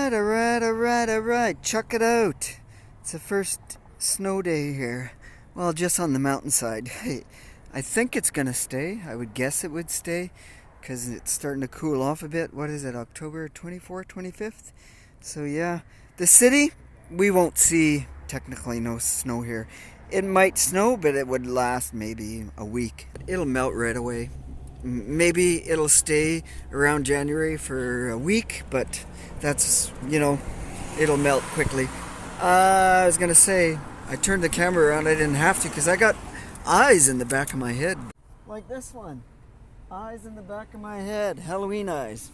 Alright. Check it out. It's the first snow day here. Well, just on the mountainside. I think it's gonna stay. I would guess it would stay because it's starting to cool off a bit. What is it, October 24th, 25th? So yeah, the city, we won't see technically no snow here. It might snow, but it would last maybe a week. It'll melt right away. Maybe it'll stay around January for a week, but that's, it'll melt quickly. I was gonna say, I turned the camera around. I didn't have to because I got eyes in the back of my head. Like this one. Eyes in the back of my head. Halloween eyes.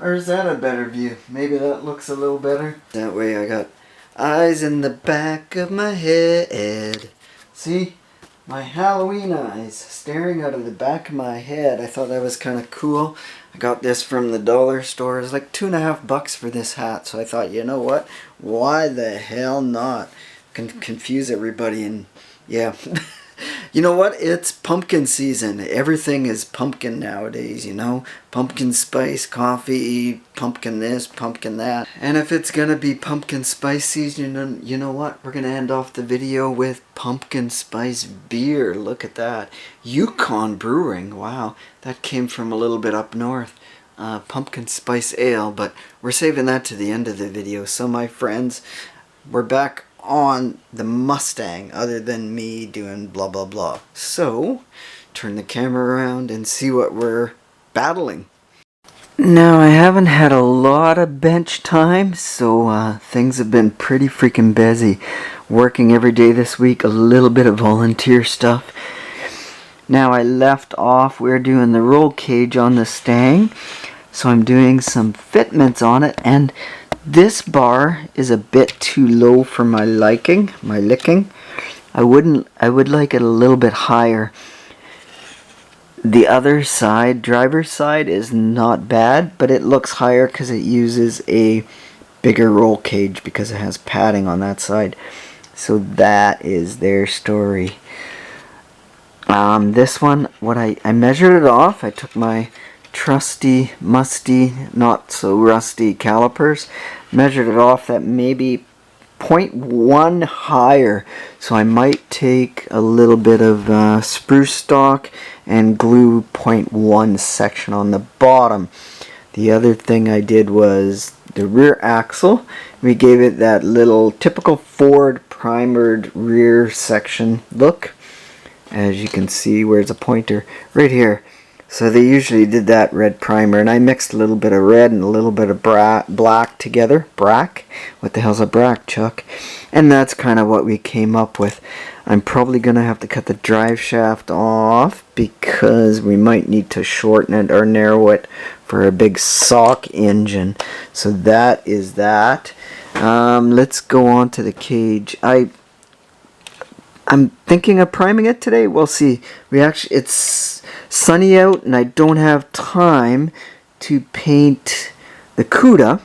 Or is that a better view? Maybe that looks a little better. That way I got eyes in the back of my head. See? My Halloween eyes staring out of the back of my head. I thought that was kind of cool. I got this from the dollar store. It was like $2.50 for this hat. So I thought, you know what? Why the hell not? Confuse everybody and yeah. You know what? It's pumpkin season. Everything is pumpkin nowadays, Pumpkin spice coffee, pumpkin this, pumpkin that. And if it's gonna be pumpkin spice season, you know what? We're gonna end off the video with pumpkin spice beer. Look at that. Yukon Brewing. Wow. That came from a little bit up north. Pumpkin spice ale, but we're saving that to the end of the video. So my friends, we're back on the Mustang, other than me doing blah blah blah. So turn the camera around and see what we're battling. Now I haven't had a lot of bench time, so things have been pretty freaking busy. Working every day this week, a little bit of volunteer stuff. Now I left off, we're doing the roll cage on the Stang, so I'm doing some fitments on it, and this bar is a bit too low for my licking. I would like it a little bit higher. The other side, driver's side, is not bad, but it looks higher because it uses a bigger roll cage because it has padding on that side. So that is their story. This one, I measured it off. I took my trusty, musty, not so rusty calipers, measured it off at maybe 0.1 higher, so I might take a little bit of spruce stock and glue 0.1 section on the bottom. The other thing I did was the rear axle. We gave it that little typical Ford primered rear section look. As you can see, where's a pointer? Right here. So they usually did that red primer, and I mixed a little bit of red and a little bit of black together. Brack? What the hell's a brack, Chuck? And that's kind of what we came up with. I'm probably going to have to cut the drive shaft off because we might need to shorten it or narrow it for a big sock engine. So that is that. Let's go on to the cage. I'm thinking of priming it today. We'll see. It's sunny out and I don't have time to paint the CUDA,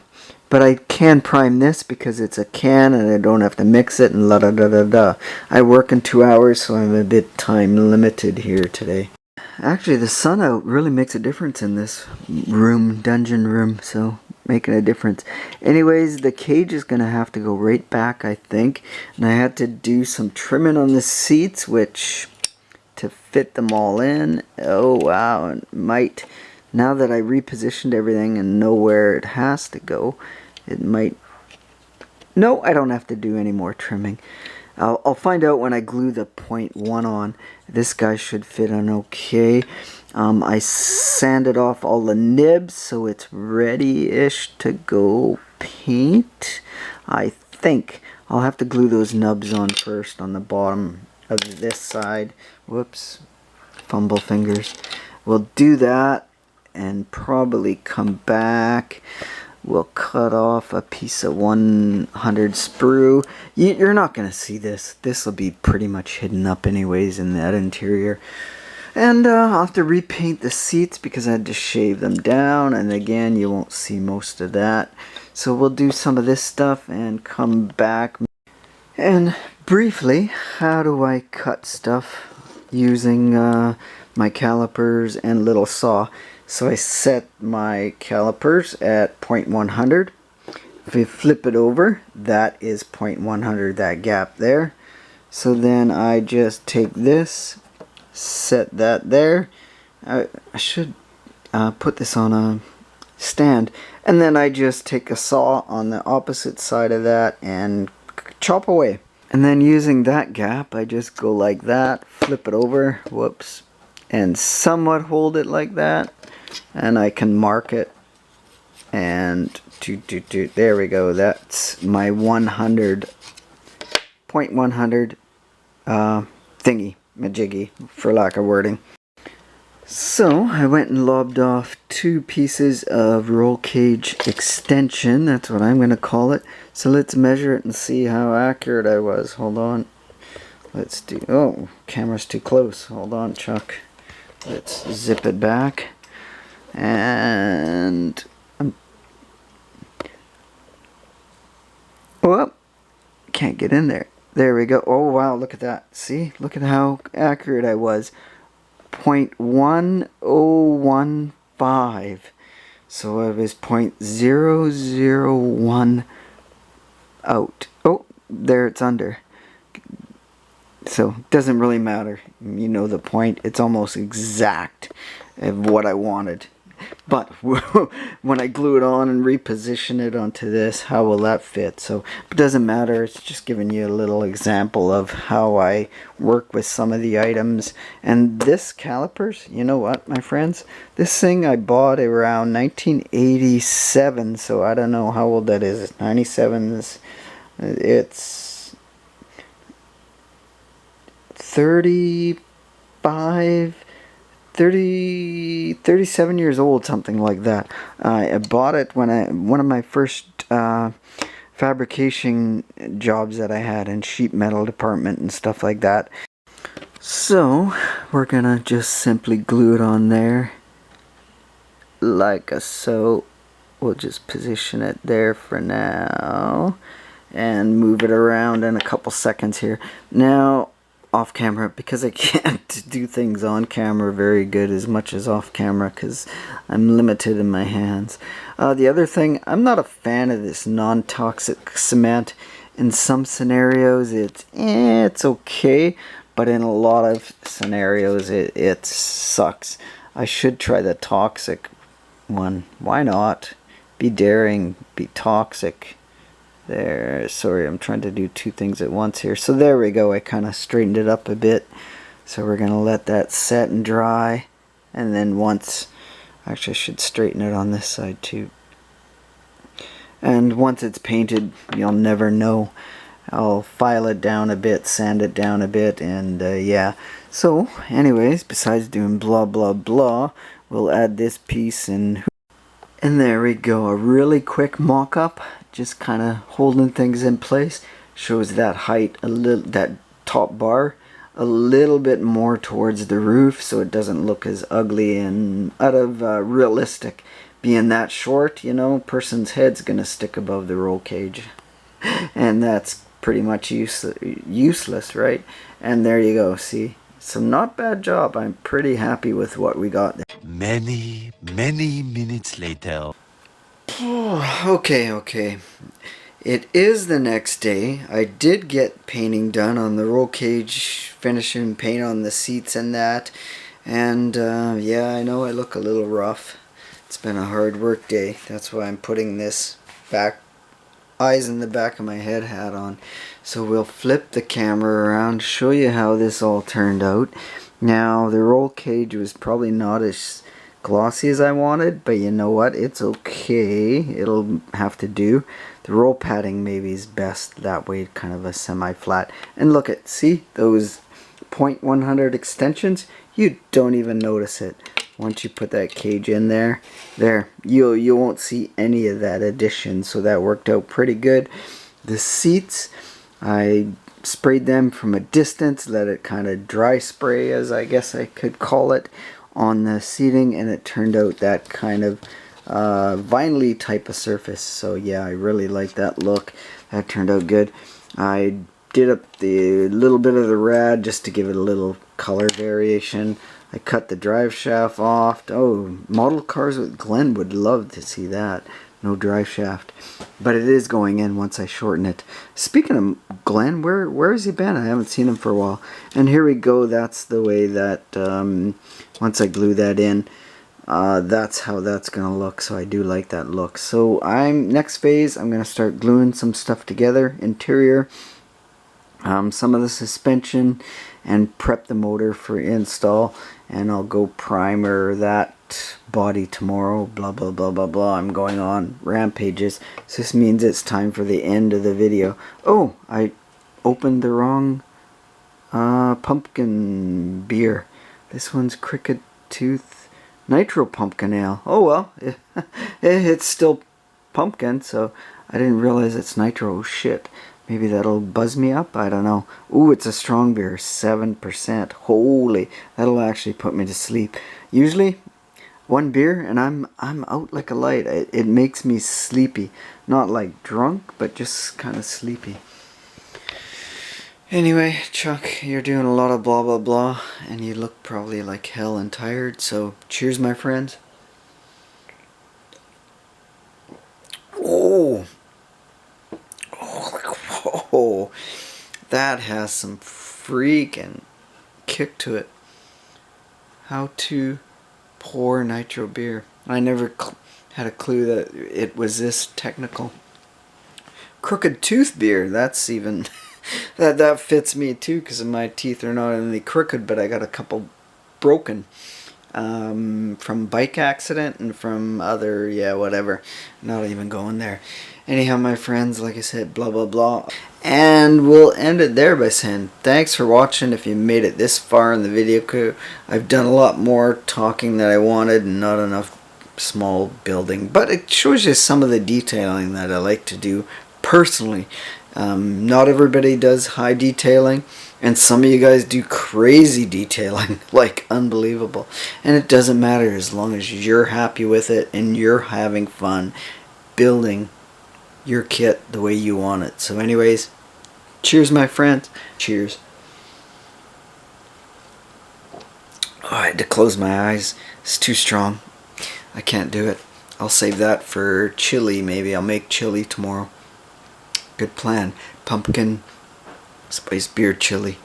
but I can prime this because it's a can and I don't have to mix it and la da da da da. I work in 2 hours, so I'm a bit time limited here today. Actually, the sun out really makes a difference in this room, dungeon room, so making a difference. Anyways, the cage is going to have to go right back, I think. And I had to do some trimming on the seats, which, to fit them all in, oh wow, it might, now that I repositioned everything and know where it has to go, it might, no, I don't have to do any more trimming. I'll find out when I glue the 0.1 on. This guy should fit on okay. I sanded off all the nibs so it's ready-ish to go paint. I think I'll have to glue those nubs on first on the bottom of this side. Whoops, fumble fingers. We'll do that and probably come back. We'll cut off a piece of 100 sprue. You're not going to see this. This will be pretty much hidden up anyways in that interior. And I'll have to repaint the seats because I had to shave them down. And again, you won't see most of that. So we'll do some of this stuff and come back. And briefly, how do I cut stuff using my calipers and little saw? So I set my calipers at 0.100 if we flip it over, that is 0.100, that gap there. So then I just take this, set that there. I should put this on a stand, and then I just take a saw on the opposite side of that and chop away. And then using that gap, I just go like that, flip it over, whoops, and somewhat hold it like that, and I can mark it, and there we go. That's my 0.100 thingy majiggy, for lack of wording. So I went and lobbed off 2 pieces of roll cage extension. That's what I'm going to call it. So let's measure it and see how accurate I was. Hold on. Let's do... Oh, camera's too close. Hold on, Chuck. Let's zip it back. And... Well, can't get in there. There we go. Oh, wow, look at that. See? Look at how accurate I was. 0.1015. So I was 0.001 out. Oh, there it's under. So it doesn't really matter. You know the point. It's almost exact of what I wanted. But when I glue it on and reposition it onto this, how will that fit? So it doesn't matter. It's just giving you a little example of how I work with some of the items. And this calipers, you know what, my friends? This thing I bought around 1987, so I don't know how old that is. 97 is, it's 37 years old, something like that. I bought it when one of my first fabrication jobs that I had in sheet metal department and stuff like that. So we're gonna just simply glue it on there like so. We'll just position it there for now and move it around in a couple seconds here. Now off camera, because I can't do things on camera very good as much as off camera because I'm limited in my hands. The other thing, I'm not a fan of this non-toxic cement. In some scenarios it's okay, but in a lot of scenarios it sucks. I should try the toxic one. Why not? Be daring, be toxic. There, sorry, I'm trying to do 2 things at once here. So there we go, I kind of straightened it up a bit. So we're going to let that set and dry. And then once, actually I should straighten it on this side too. And once it's painted, you'll never know. I'll file it down a bit, sand it down a bit, and yeah. So anyways, besides doing blah blah blah, we'll add this piece and there we go, a really quick mock-up. Just kind of holding things in place. Shows that height a little, that top bar a little bit more towards the roof, so it doesn't look as ugly and out of realistic. Being that short, you know, person's head's gonna stick above the roll cage, and that's pretty much useless, right? And there you go. See, so not bad job. I'm pretty happy with what we got there. Many minutes later. Okay. It is the next day. I did get painting done on the roll cage, finishing paint on the seats and that. And yeah, I know I look a little rough. It's been a hard work day. That's why I'm putting this eyes in the back of my head hat on. So we'll flip the camera around, show you how this all turned out. Now the roll cage was probably not as glossy as I wanted, but you know what, it's okay, it'll have to do. The roll padding maybe is best that way, kind of a semi-flat. And look at, see those 0.100 extensions? You don't even notice it. Once you put that cage in there, you won't see any of that addition, so that worked out pretty good. The seats, I sprayed them from a distance, let it kind of dry spray, as I guess I could call it, on the seating, and it turned out that kind of vinyl-y type of surface. So yeah, I really like that look. That turned out good. I did up the little bit of the rad just to give it a little color variation. I cut the drive shaft off. Oh, model cars with Glenn would love to see that. no dry shaft. But it is going in once I shorten it. Speaking of Glenn, where has he been? I haven't seen him for a while. And here we go. That's the way that once I glue that in, that's how that's gonna look. So I do like that look. So next phase, I'm gonna start gluing some stuff together. Interior, some of the suspension, and prep the motor for install. And I'll go primer that body tomorrow. Blah blah blah blah blah. I'm going on rampages. So this means it's time for the end of the video. Oh, I opened the wrong pumpkin beer. This one's Crooked Tooth Nitro Pumpkin Ale. Oh well, it's still pumpkin, so I didn't realize it's nitro. Oh shit. Maybe that'll buzz me up. I don't know. Ooh, it's a strong beer, 7%. Holy, that'll actually put me to sleep. Usually, one beer and I'm out like a light. It makes me sleepy, not like drunk, but just kind of sleepy. Anyway, Chuck, you're doing a lot of blah blah blah, and you look probably like hell and tired. So, cheers, my friends. Oh. Oh, that has some freaking kick to it. How to pour nitro beer. I never had a clue that it was this technical. Crooked Tooth beer. That's even that fits me too, because my teeth are not only crooked, but I got a couple broken from bike accident and from other, yeah, whatever. Not even going there. Anyhow, my friends, like I said, blah blah blah. And we'll end it there by saying thanks for watching. If you made it this far in the video, I've done a lot more talking than I wanted and not enough small building, but it shows you some of the detailing that I like to do personally. Not everybody does high detailing, and some of you guys do crazy detailing, like unbelievable. And it doesn't matter as long as you're happy with it and you're having fun building your kit the way you want it. So anyways, cheers, my friends. Cheers. Oh, I had to close my eyes. It's too strong. I can't do it. I'll save that for chili. Maybe I'll make chili tomorrow. Good plan. Pumpkin spice beer chili.